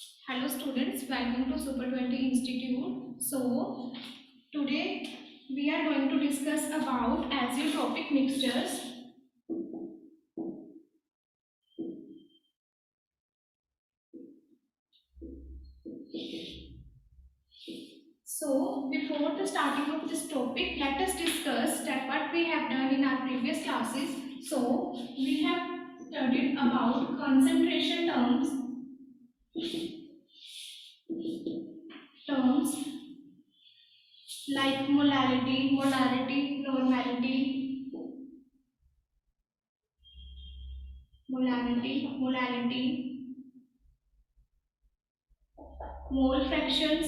Hello students, welcome to Super 20 Institute. So today we are going to discuss about azeotropic mixtures. So before the starting of this topic, let us discuss that what we have done in our previous classes. So we have studied about concentration terms like molarity, molality, mole fractions.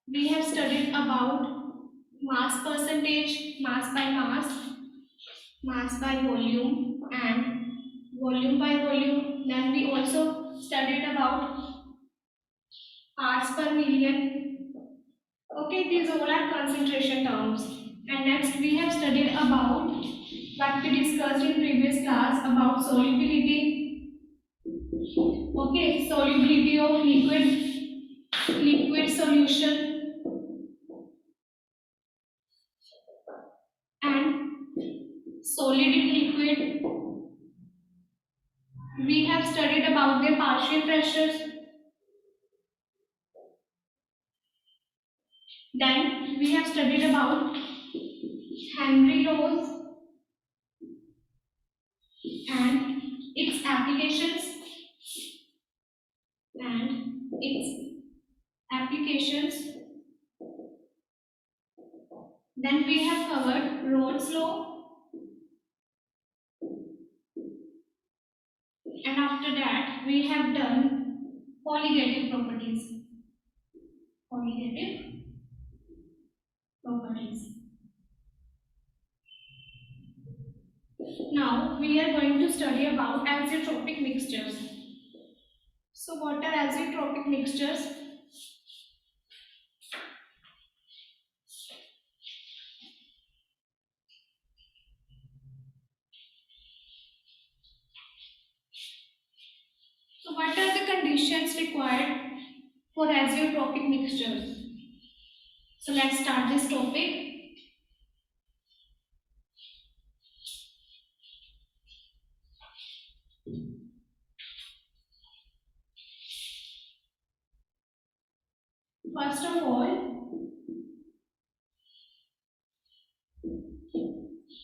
We have studied about mass percentage, mass by mass, mass by volume, and volume by volume. Then we also studied about parts per million. Okay, these all are concentration terms. And next we have studied about what we discussed in previous class about solubility. Okay, solubility of liquid solution and solid in liquid. We have studied about their partial pressures. Then we have studied about Henry laws and its applications and its applications. Then we have covered Rolle's law, and after that we have done colligative properties. Colligative properties. Now we are going to study about azeotropic mixtures. So what are azeotropic mixtures? So what are the conditions required for azeotropic mixtures? So let's start this topic. First of all,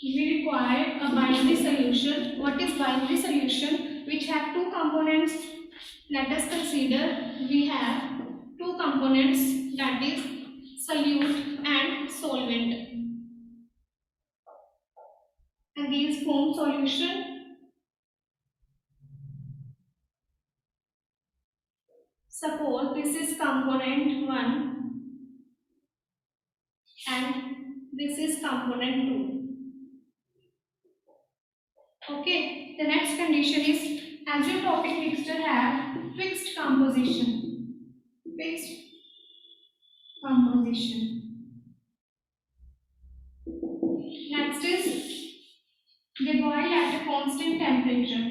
we require a binary solution. What is binary solution? Which have two components. Let us consider we have two components, that is solute and solvent. And these form solution. Suppose this is component 1 and this is component 2. Okay, the next condition is azeotropic mixture have fixed composition. Fixed composition. Next is they boil at a constant temperature.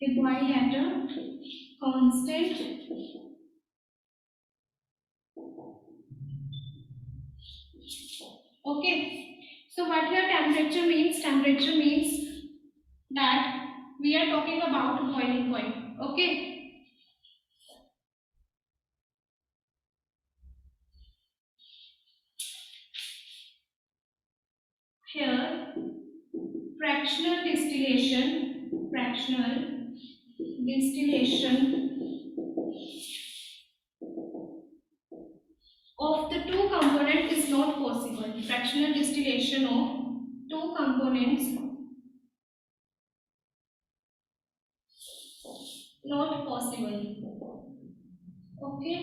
They boil at a constant okay. So what here temperature means? Temperature means that we are talking about boiling point. Okay. Here fractional distillation of the two components is not possible. Fractional distillation of two components not possible. Okay.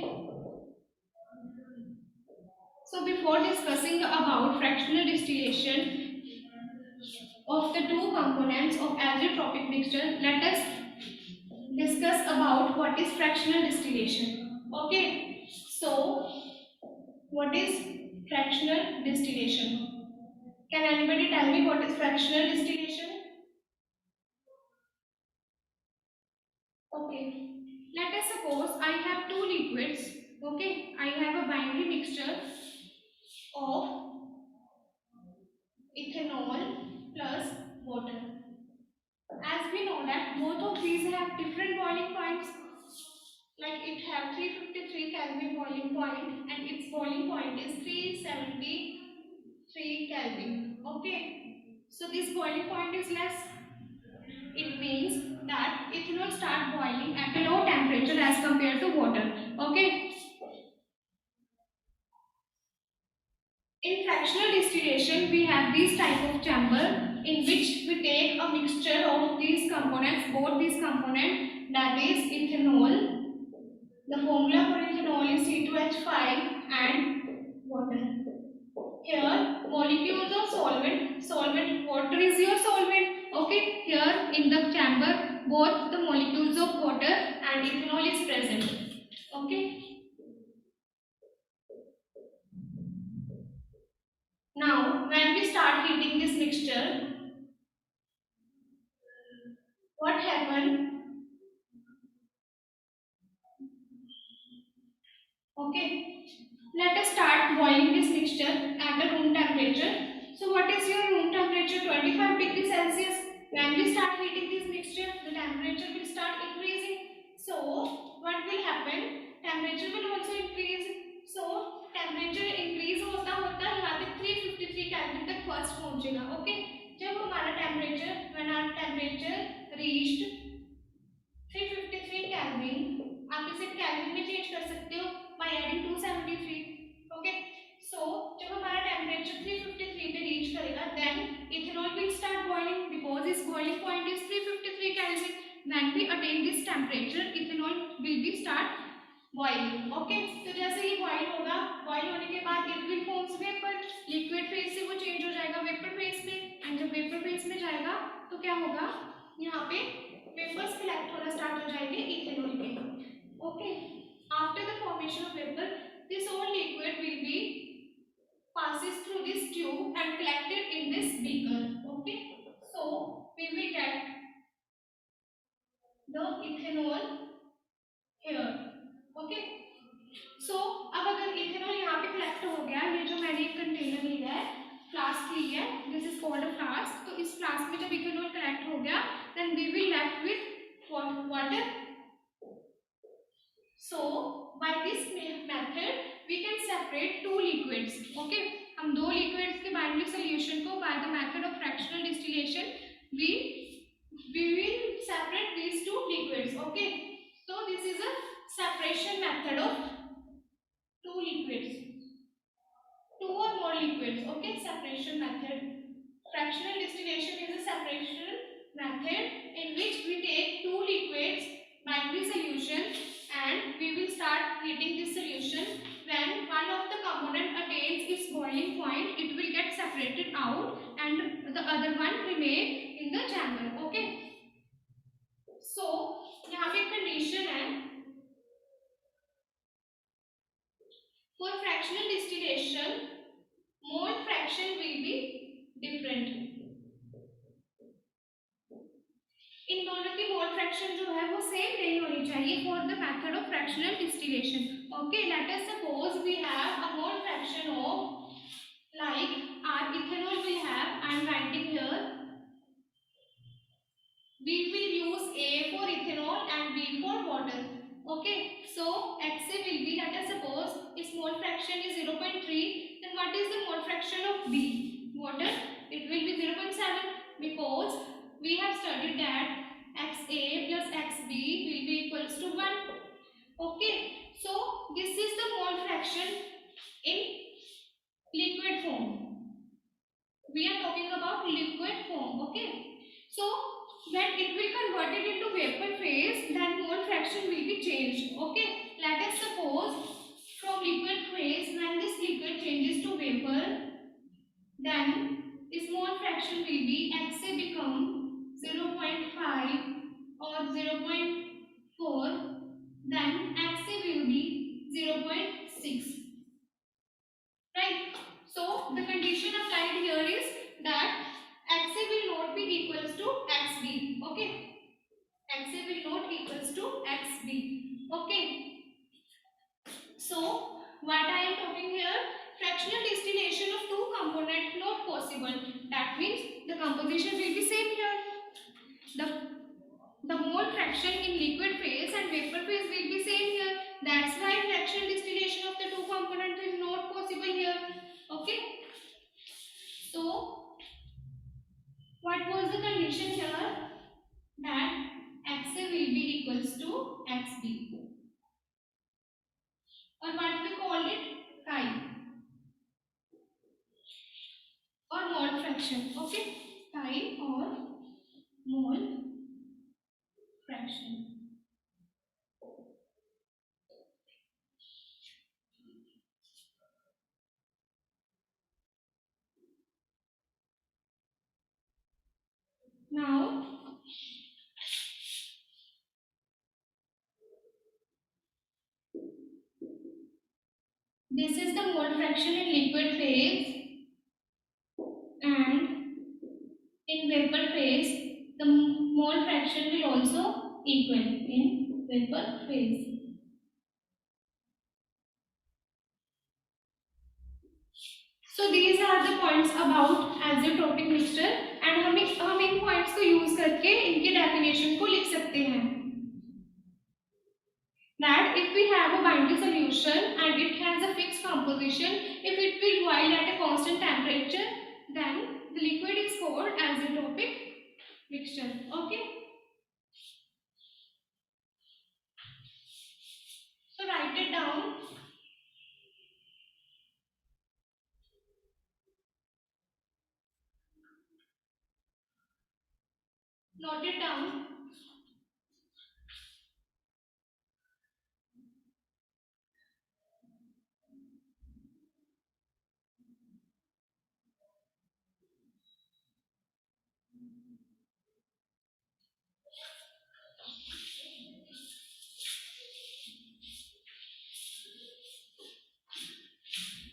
So before discussing about fractional distillation of the two components of azeotropic mixture, let us discuss about what is fractional distillation. Okay. So what is fractional distillation? Can anybody tell me what is fractional distillation? Okay. Let us suppose I have two liquids. Okay. I have a binary mixture of ethanol plus water. As we know that both of these have different boiling points. Like it have 353 Kelvin boiling point and its boiling point is 373 Kelvin. Okay. So this boiling point is less. It means that ethanol start boiling at a low temperature as compared to water. Okay. In fractional distillation, we have this type of chamber in which we take a mixture of these components, both these components, that is ethanol. The formula for ethanol is C2H5 and water. Here, molecules of solvent, water is your solvent. Okay, here in the chamber, both the molecules of water and ethanol is present. Okay. Now, when we start heating this mixture, what happens? Okay. Let us start boiling this mixture at a room temperature. So what is your room temperature? 25 degrees Celsius. When we start heating this mixture, the temperature will start increasing. So what will happen? Temperature will also increase. So temperature increase होता होता यहाँ पे 353 kelvin तक first पहुँचेगा. Okay. जब हमारा temperature, when our temperature reached 353 kelvin, आप इसे केल्विन में चेंज कर सकते हो by adding 273. Okay. So जब हमारा temperature 353 पे reach करेगा, then ethanol will start boiling because its boiling point is 353 Kelvin. When we attain this temperature, ethanol will be start boiling. Okay. तो जैसे ही boil होगा, boil होने के बाद it will forms vapor. Liquid phase से वो change हो जाएगा vapor phase में, and जब vapor phase में जाएगा तो क्या होगा? यहाँ पे vapors collect होना start हो जाएंगे ethanol के. Okay. After the formation of vapor, this whole liquid will be passes through this tube and collected in this beaker. Okay. So we will get the ethanol here. Okay. So अब अगर ethanol यहाँ पे collect हो गया, ये जो मैंने एक container लिया है, flask ली है, this is called a flask. तो इस flask में जब ethanol collect हो गया, then we will left with water. So by this method we can separate two liquids. Okay, हम दो liquids के binary solution को by the method of fractional distillation we will separate these two liquids. Okay, so this is a separation method of two liquids, two or more liquids. Okay, separation method. Fractional distillation is a separation method in which we take two liquids binary solution and we will start heating this solution. When one of the component attains its boiling point, it will get separated out and the other one remain in the chamber. Okay. So यहाँ पे condition है for fractional distillation, mole fraction will be different. इन दोनों की mole fraction जो है वो same नहीं होनी चाहिए for the method of fractional distillation. Okay, let us suppose we have a mole fraction of like our ethanol will have, I am writing here, we will use A for ethanol and B for water. Okay, so XA will be, let us suppose its mole fraction is 0.3, then what is the mole fraction of B, water? It will be 0.7 because we have studied that XA plus XB will be equals to 1. Okay, so this is the mole fraction in liquid form. We are talking about liquid form. Okay, so when it will converted into vapor phase, then mole fraction will be changed. Okay, let us suppose from liquid phase, when this liquid changes to vapor, then this mole fraction will be XA become 0.5 or 0.4, then XA will be 0.6. Right? So the condition applied here is that XA will not be equals to XB. Okay, XA will not equals to fractional distillation of two components not possible. That means the composition will be same here. The mole fraction in liquid phase and vapor phase will be same here. That's why fractional distillation of the two components is not possible here. Okay. So what was the condition here? That XA will be equals to XB, or what we call it, chi or mole fraction. Okay, chi or mole fraction. Now this is the mole fraction in liquid phase, and in vapor phase the mole fraction will also equal in vapor phase. So these are the points about azeotropic mixture, and हम इन points को use करके इनकी definition को लिख सकते हैं. That if we have a binary solution and it has a fixed composition, if it will boil at a constant temperature, then the liquid is called azeotropic mixture. Okay. So write it down. Note it down.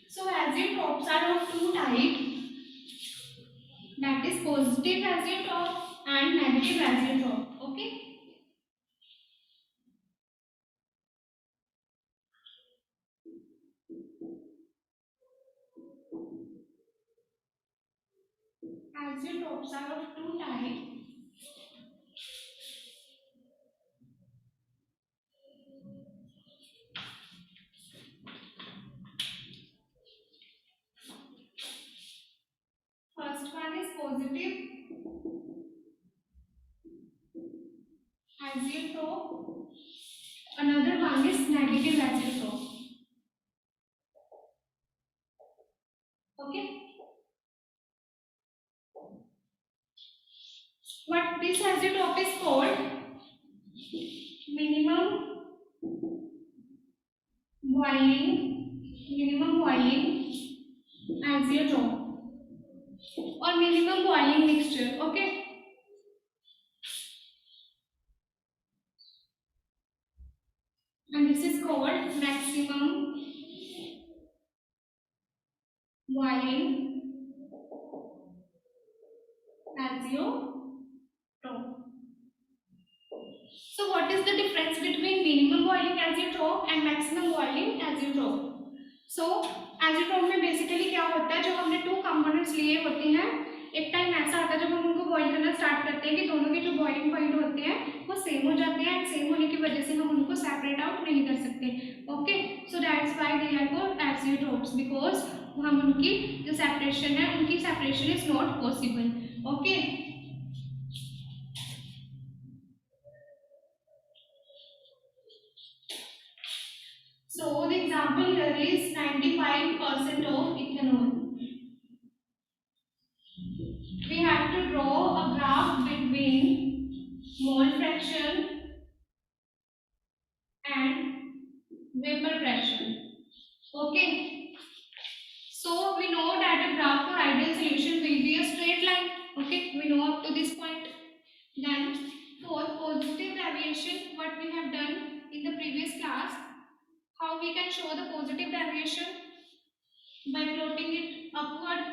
So azeotropes are of two types, that is positive azeotrope and negative azeotrope. Okay. Azeotropes are of two types. First one is positive azeotrope. Another one is negative azeotrope. Okay. What this azeotrope is called? Minimum boiling azeotrope or minimum boiling mixture. Okay. And this is called maximum boiling azeotrope. So what is the difference between minimum boiling azeotrope and maximum boiling azeotrope? So azeotrope में basically क्या होता है, जो हमने two components लिए होते हैं, एक टाइम ऐसा आता है जब हम उनको बॉईल करना स्टार्ट करते हैं कि दोनों के जो बॉइलिंग पॉइंट होते हैं वो सेम हो जाते हैं, एंड सेम होने की वजह से हम उनको सेपरेट आउट नहीं कर सकते. Okay. So that's why they are called azeotropes, because हम उनकी जो सेपरेशन है उनकी separation is not possible. Okay. So the example here is 95% of ethanol. We have to draw a graph between mole fraction and vapor fraction. Okay. So we know that a graph for ideal solution will be a straight line. Okay. We know up to this point. Then for positive deviation, what we have done in the previous class, how we can show the positive deviation? By plotting it upward.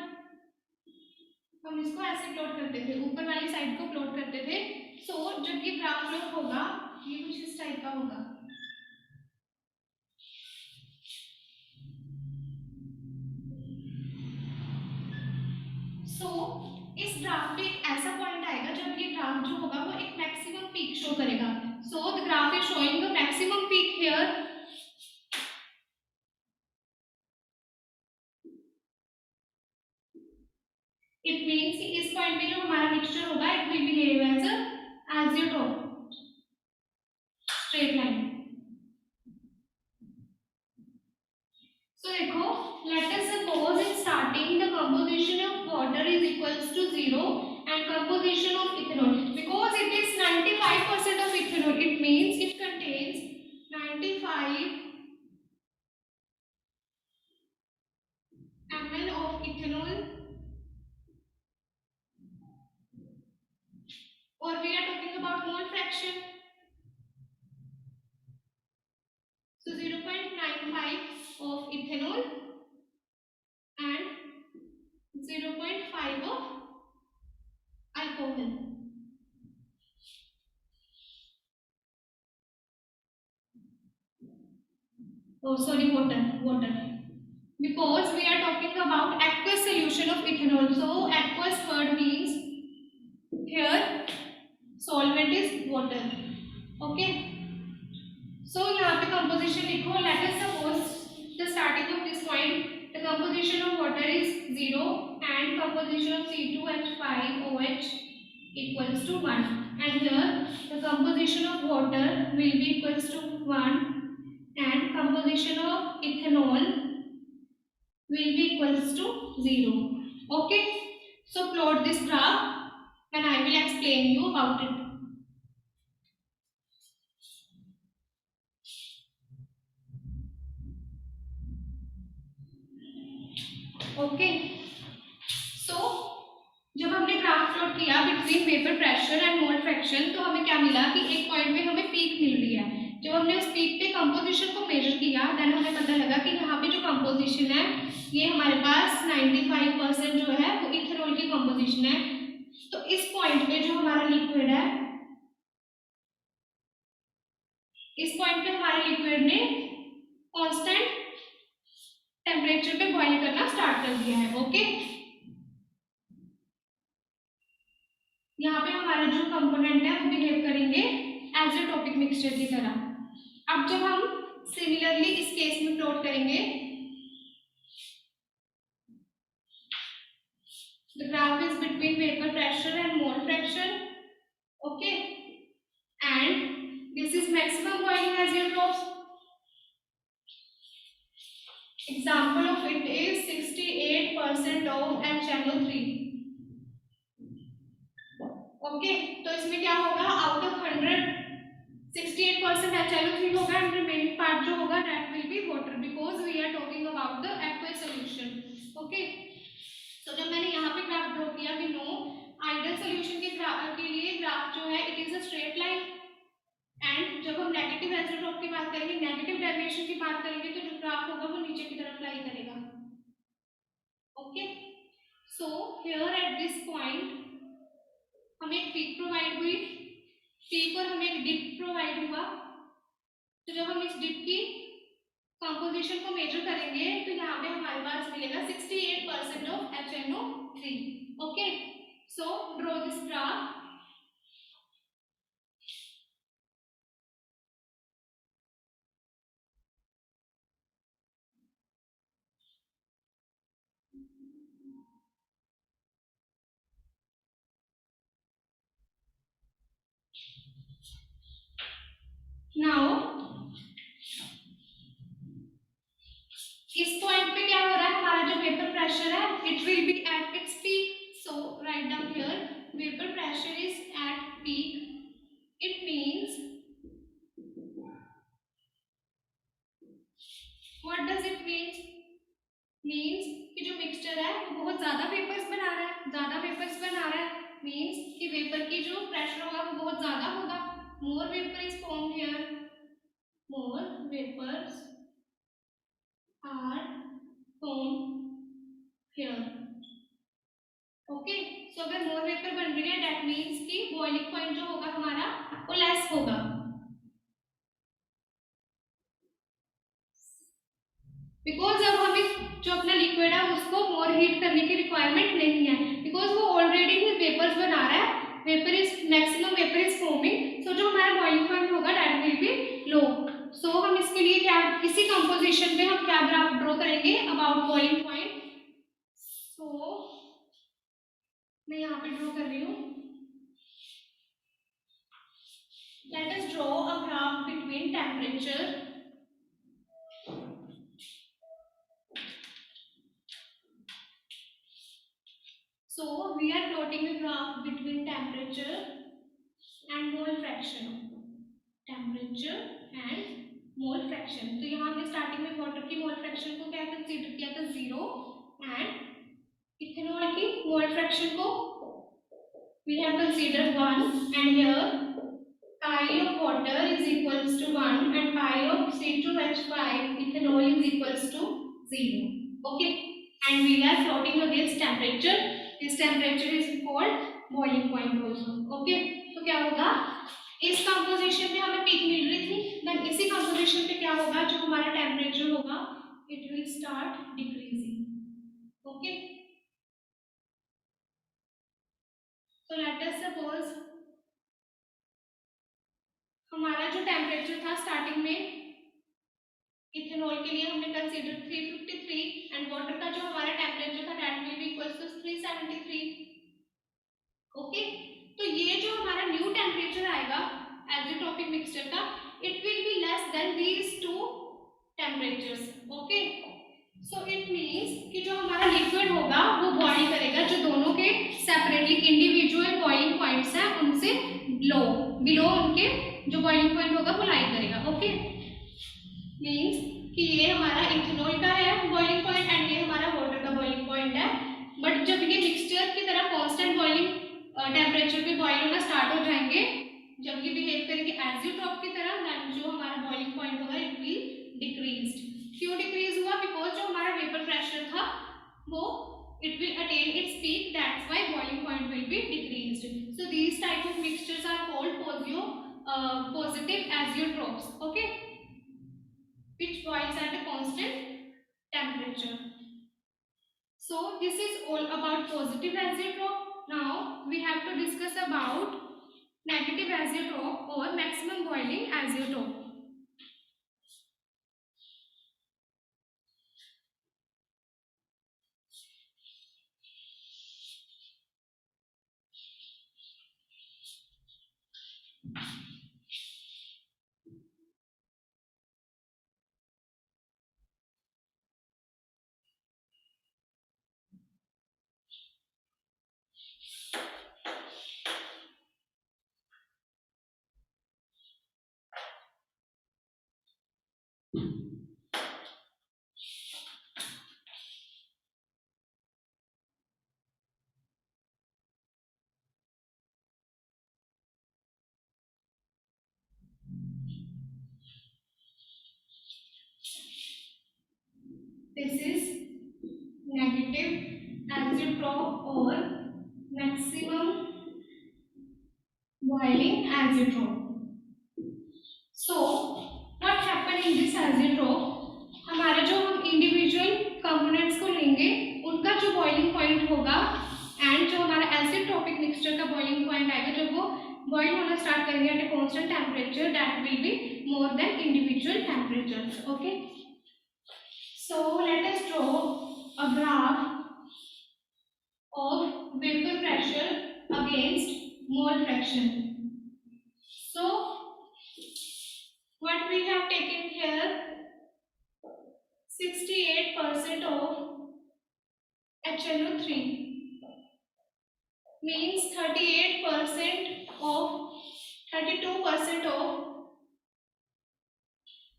हम इसको ऐसे plot करते थे, ऊपर वाली side को plot करते थे. सो जब ये ग्राफ प्लॉट होगा ये कुछ इस टाइप का होगा. सो इस ग्राफ पे एक ऐसा पॉइंट आएगा जब ये ग्राफ जो होगा वो एक मैक्सिमम पीक शो करेगा. So the graph is showing the maximum peak here. It means कि इस पॉइंट पे जो हमारा मिक्सचर होगा it will behave as a azeotrope straight line. So देखो, let us suppose in starting the composition of water is equals to 0 and composition of ethanol, because it is 95% of ethanol, it means it contains 95 ml of ethanol, or we are talking about mole fraction. So 0.95 of ethanol and 0.5 of alcohol. Oh, sorry, water. Because we are talking about aqueous solution of ethanol. So aqueous word means here solvent is water. Okay. So यहाँ पे composition लिखो. Let us suppose the starting of this point, the composition of water is 0 and composition of C2H5OH equals to 1. And here the composition of water will be equals to 1 and composition of ethanol will be equals to 0. Okay. So plot this graph and I will explain you about it. Okay. So जब हमने graph plot किया between vapour pressure and mole fraction तो हमें क्या मिला कि एक point पे हमें पीक मिल रही है. जब हमने उस पीक पे कंपोजिशन को मेजर किया देन हमें पता लगा कि यहाँ पे जो कंपोजिशन है ये हमारे पास 95% जो है वो इथेनॉल की कंपोजिशन है. तो इस पॉइंट पे जो हमारा लिक्विड है, इस पॉइंट पे हमारे लिक्विड ने कांस्टेंट टेम्परेचर पे बॉईल करना स्टार्ट कर दिया है. ओके. यहाँ पे हमारे जो कंपोनेंट है वो बिहेव करेंगे एजियोटोपिक मिक्सचर की तरह. अब जब हम सिमिलरली इस केस में प्लॉट करेंगे, the graph is between vapor pressure and mole fraction. Okay, and this is maximum boiling azeotrope. Example of it is 68% of HNO3. Okay, तो इसमें क्या होगा, आउट ऑफ 100 68% HNO3 होगा and remaining part जो होगा that will be water because we are talking about the aqueous solution. Okay, तो जब मैंने यहाँ पे ग्राफ ड्रॉ किया कि नो आइडियल सॉल्यूशन के लिए ग्राफ जो है it is a straight line and जब हम नेगेटिव आइसोटोप की बात करेंगे, नेगेटिव डेविएशन की बात करेंगे तो जो ग्राफ होगा वो नीचे की तरफ लाई करेगा. Okay. So here at this point हमें एक पीक प्रोवाइड हुई, पीक और हमें एक डिप प्रोवाइड हुआ. तो जब हम इस डिप की कंपोजिशन को मेजर करेंगे तो यहाँ पे हमारे पास मिलेगा 68% of HNO3. Okay. So draw this graph. Now इस पॉइंट पे क्या हो रहा है, हमारा जो वेपर प्रेशर है it will B at its peak. So write down here vapour pressure is at peak. It means what does it means कि जो मिक्सचर है वो बहुत ज्यादा वेपर्स बना रहा है, ज्यादा वेपर्स बना रहा है. मींस कि वेपर की जो प्रेशर होगा वो बहुत ज्यादा होगा. More vapour is formed here, more vapours are formed here. Okay. So अगर मोर वेपर बन रही है दैट मींस कि बॉइलिंग पॉइंट जो होगा हमारा वो लेस होगा. बिकॉज अब हमें जो अपना लिक्विड है उसको मोर हीट करने की रिक्वायरमेंट नहीं है, बिकॉज मैं यहाँ पे ड्रॉ कर रही हूँ. Let us draw a graph between temperature. So we are plotting a graph between temperature and mole fraction. Temperature and mole fraction. तो यहाँ हमने स्टार्टिंग में वाटर की मोल फ्रैक्शन को क्या कंसीडर किया था 0 एंड इथेनॉल की मोल फ्रैक्शन को we have considered 1 and here pi of water is equals to 1 and pi of C2H5 ethanol is equals to 0. Okay, and we are plotting against temperature. This temperature is called boiling point also. Okay, तो क्या होगा, इस composition में हमें peak मिल रही थी, then इसी composition पे क्या होगा, जो हमारा टेम्परेचर होगा it will start decreasing. Okay, so let us suppose हमारा जो टेम्परेचर था स्टार्टिंग में इथेनॉल के लिए हमने कंसीडर 353 एंड वाटर का जो हमारा टेम्परेचर था that will be equals to 373. Okay, तो ये जो हमारा न्यू टेम्परेचर आएगा एज़ोट्रोपिक मिक्सचर का it will be less than these two temperatures. Okay, so it means कि जो हमारा लिक्विड होगा वो बॉइल करेगा जो दोनों के सेपरेटली इंडिविजुअल बॉइलिंग पॉइंट्स हैं उनसे बिलो उनके जो बॉइलिंग पॉइंट होगा वो लाई करेगा. ओके, मींस कि ये हमारा इथेनॉल का है बॉइलिंग पॉइंट एंड ये हमारा वाटर का बॉइलिंग पॉइंट है. बट जब ये मिक्सचर की तरह कांस्टेंट बॉइलिंग टेम्परेचर पे बॉइल होना स्टार्ट हो जाएंगे, जब ये बिहेव करेंगे एज़ोट्रोप की तरह, देन जो हमारा बॉइलिंग पॉइंट होगा इट विल डिक्रीज्ड. क्यों डिक्रीज हुआ, बिकॉज जो हमारा वेपर प्रेशर था वो it will attain its peak, that's why boiling point will be decreased. So these type of mixtures are called positive azeotropes. Okay, which boils at a constant temperature. So this is all about positive azeotrope. Now we have to discuss about negative azeotrope or maximum boiling azeotrope. This is negative azeotrope or maximum boiling azeotrope. So what happen in this azeotrope, हमारा जो हम individual components को लेंगे उनका जो boiling point होगा and जो हमारा एसिडोट्रोपिक मिक्सचर का बॉइलिंग पॉइंट आएगा जब वो बॉइल होना स्टार्ट करेंगे at a constant temperature that will be more than individual temperatures. Okay, so let us draw a graph of vapor pressure against mole fraction. So what we have taken here, 68% of HNO3 means 38% of 32% of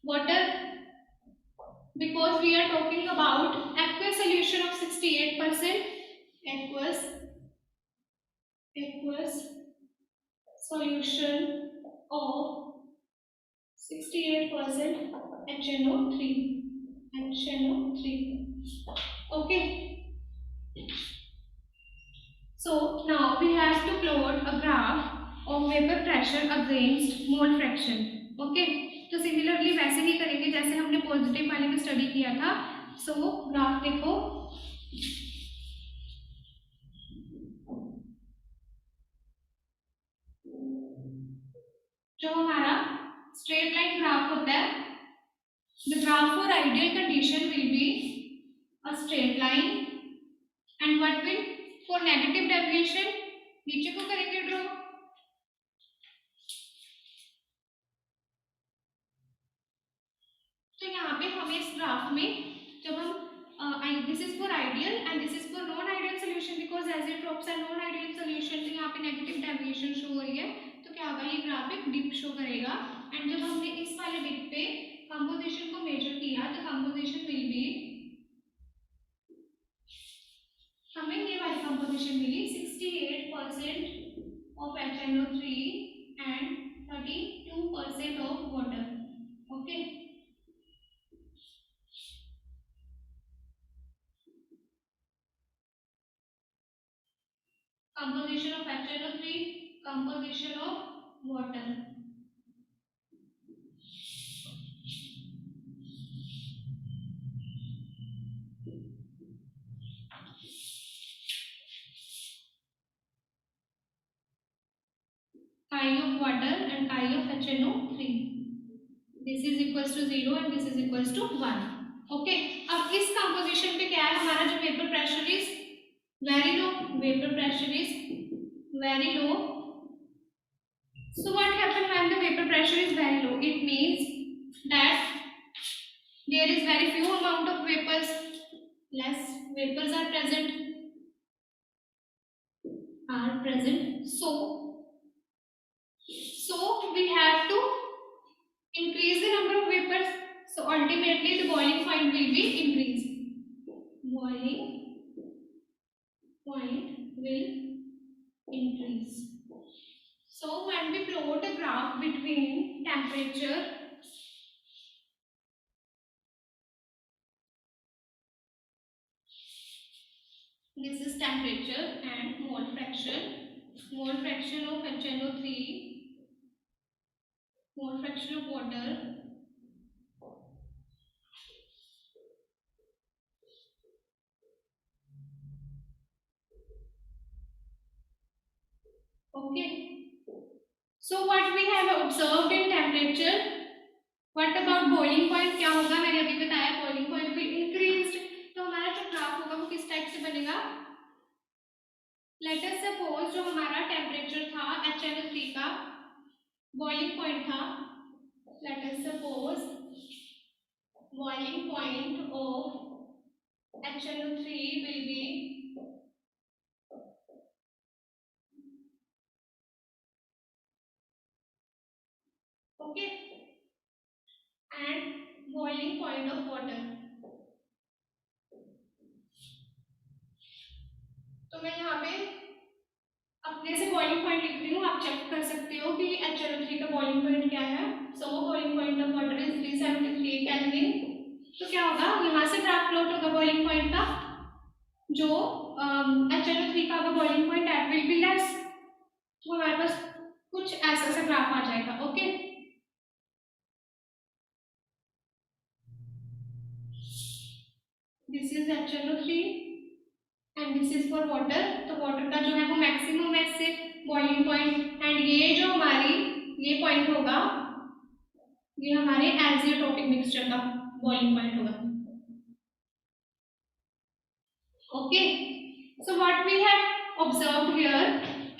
water, because we are talking about aqueous solution of 68%, aqueous solution of 68% HNO3. Okay, so now we have to plot a graph of vapor pressure against mole fraction. Okay, तो similarly वैसे ही करेंगे जैसे हमने positive वाले में study किया था. सो graph देखो, जो हमारा स्ट्रेट लाइन ग्राफ होता है, the graph for ideal condition will be a straight line and what will for negative deviation नीचे को करेंगे ड्रॉ। तो यहाँ पे हमें इस ग्राफ में जब हम this is for ideal and this is for non ideal solution, because azeotropes are non ideal solution, तो यहाँ पे नेगेटिव डेविएशन शो हो रही है, तो क्या होगा, ये ग्राफ एक डिप शो करेगा। एंड जब हमने इस वाले डिप पे कंपोजिशन को मेजर किया तो कंपोजिशन विल बी, हमें ये वाली कंपोजिशन मिली 68% of HNO3 and 32% of water. Okay, composition of HNO3, composition of water. Chi of water and chi of HNO3. This is equals to 0 and this is equals to 1. Okay, अब इस composition पे क्या है, हमारा जो vapor pressure is very low, vapor pressure is very low. So what happens when the vapor pressure is very low? It means that there is very few amount of vapors, less vapors are present. So we have to increase the number of vapors. So ultimately the boiling point will be increased. Boiling point will increase. So when we plot a graph between temperature this is temperature and mole fraction of HNO3, mole fraction of water, okay. So what we have observed in temperature, what about boiling point, क्या होगा, मैंने अभी बताया boiling point will increased, तो हमारा जो graph होगा वो किस टाइप से बनेगा, लेट अस सपोज जो हमारा टेम्परेचर था HNO3 का, बॉइलिंग पॉइंट था, late us suppose boiling point of HNO3 will be okay and boiling point of water. तो मैं यहाँ पे अपने से बॉइलिंग पॉइंट लिख रही हूँ, आप चेक कर सकते हो कि HNO3 का बॉइलिंग पॉइंट क्या है। सो boiling point of water is 373 kelvin. तो क्या होगा, यहाँ से ग्राफ प्लॉट होगा बॉइलिंग पॉइंट का, जो HNO3 का boiling point that will be less, तो हमारे पास कुछ ऐसा सा ग्राफ आ जाएगा। Okay, this is HNO3 and this is for water. तो वाटर का जो है वो मैक्सिमम है से बॉइलिंग पॉइंट, एंड ये जो हमारी ये पॉइंट होगा, ये हमारे एजियोट्रोपिक मिक्सचर का बॉइलिंग पॉइंट होगा। Okay, so what we have observed here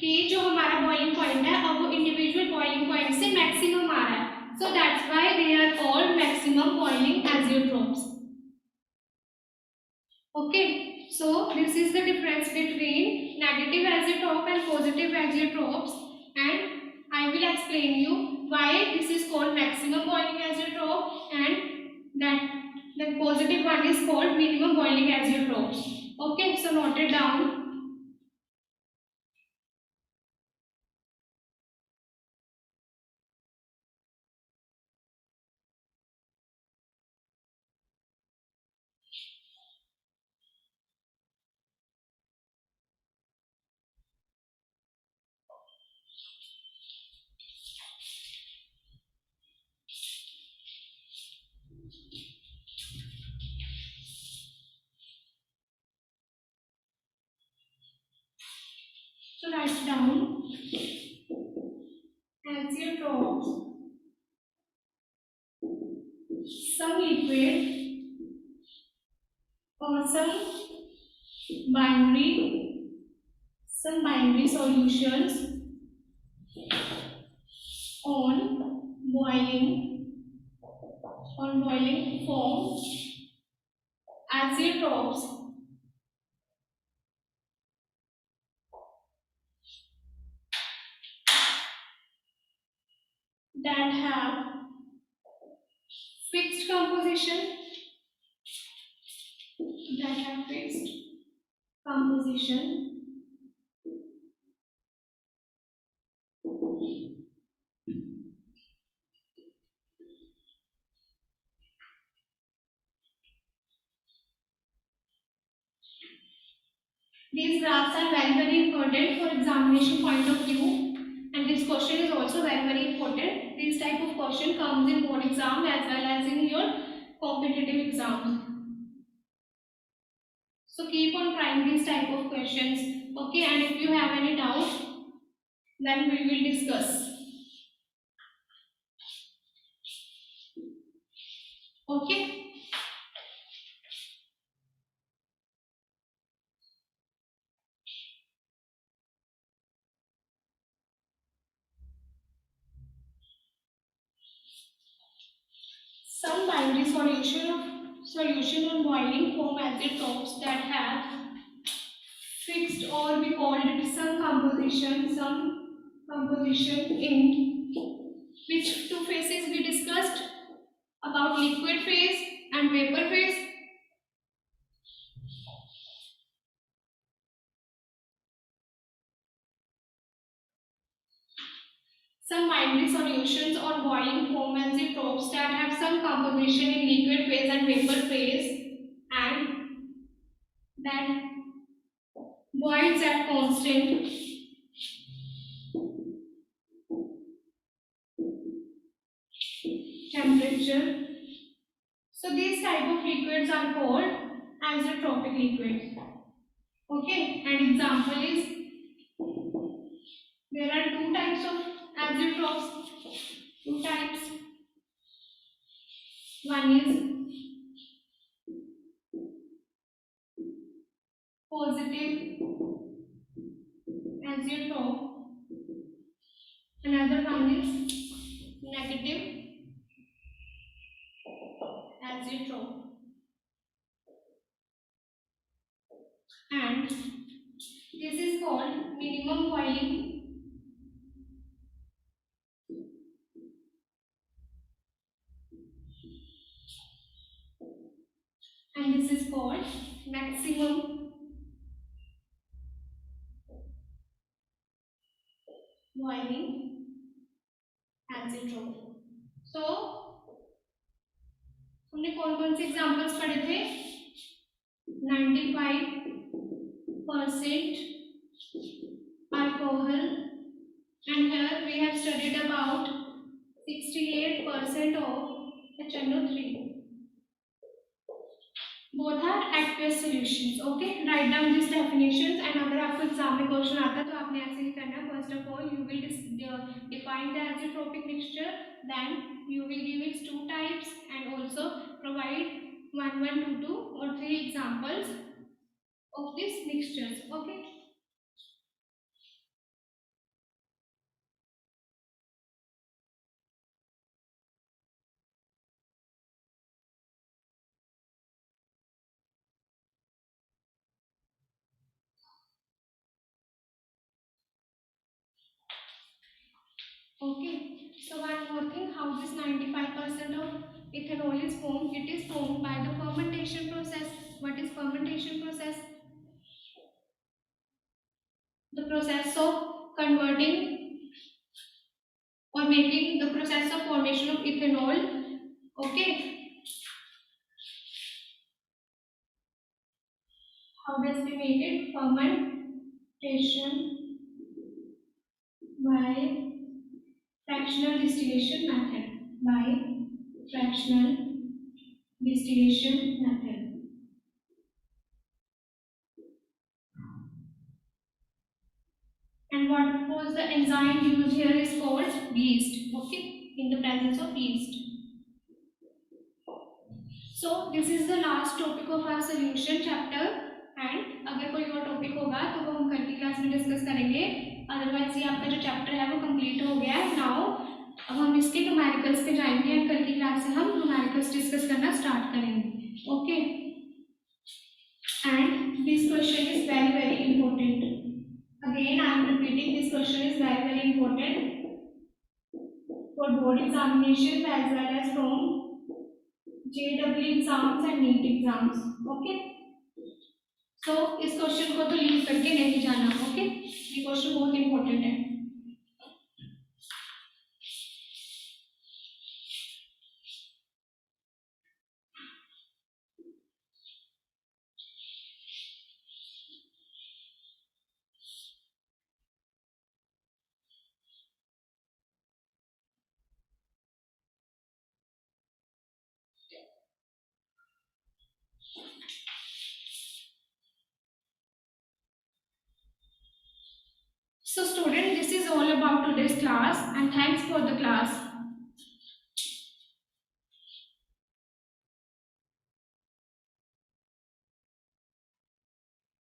कि जो हमारा बॉइलिंग पॉइंट है अब वो इंडिविजुअल बॉइलिंग पॉइंट से मैक्सिमम आ रहा है, so that's why they are called maximum boiling azeotropes. Okay, so this is the difference between negative azeotrope and positive azeotropes, and I will explain you why this is called maximum boiling azeotrope and that the positive one is called minimum boiling azeotropes. Okay, so note it down. So write down azeotropes, some liquid or some binary some binary solutions on boiling foam azeotrophs that have fixed composition that have fixed composition these graphs are very important for examination point of view, and this question is also very important. This type of question comes in board exam as well as in your competitive exams. So keep on trying these type of questions. Okay, and if you have any doubt, then we will discuss. Okay. Some binary solution on boiling foam azeotrophs that have fixed or we called it some composition in which two phases we discussed about liquid phase and vapor phase. Some binary solutions on boiling foam azeotrophs that have some composition in liquid phase and vapor phase and that boils at constant temperature. So these type of liquids are called azeotropic liquids. Okay, and example is there are two types of azeotrophs. Two types. One is positive azeotroph. Another one is negative azeotroph. And this is called minimum boiling and this is called maximum boiling azeotroph. So हमने कौन-कौन से examples पढ़े थे 95% alcohol, and here we have studied about 68% of HNO3. Both are aqueous solutions. Okay, write down these definitions, and अगर आपको exam में question आता है तो आपने ऐसे ही करना है. First of all, you will define the azeotropic mixture, then you will give its two types and also provide 1, 1, 2, 2 or 3 examples of these mixtures. Okay. Okay, so one more thing, how this 95% of ethanol is formed? It is formed by the fermentation process. What is fermentation process? The process of converting or making the process of formation of ethanol. Okay, how does we make it? Fermentation by fractional distillation method. By fractional distillation method. And what was the enzyme used here is called yeast. Okay, in the presence of yeast. So this is the last topic of our solution chapter. And अगर कोई और topic होगा तो वो हम कल की class में डिस्कस का जो चैप्टर है वो कंप्लीट हो गया है। नाउ अब हम इसके न्यूमेरिकल्स पे जाएंगे एंड कल की क्लास से हम न्यूमेरिकल्स डिस्कस करना स्टार्ट करेंगे। Okay, and this question is very very important. Again I am repeating, this question is very very important for board examinations as well as from JEE exams and NEET exams. Okay, so इस question को तो leave करके नहीं जाना। Okay, ये question बहुत important है। So student, this is all about today's class and thanks for the class.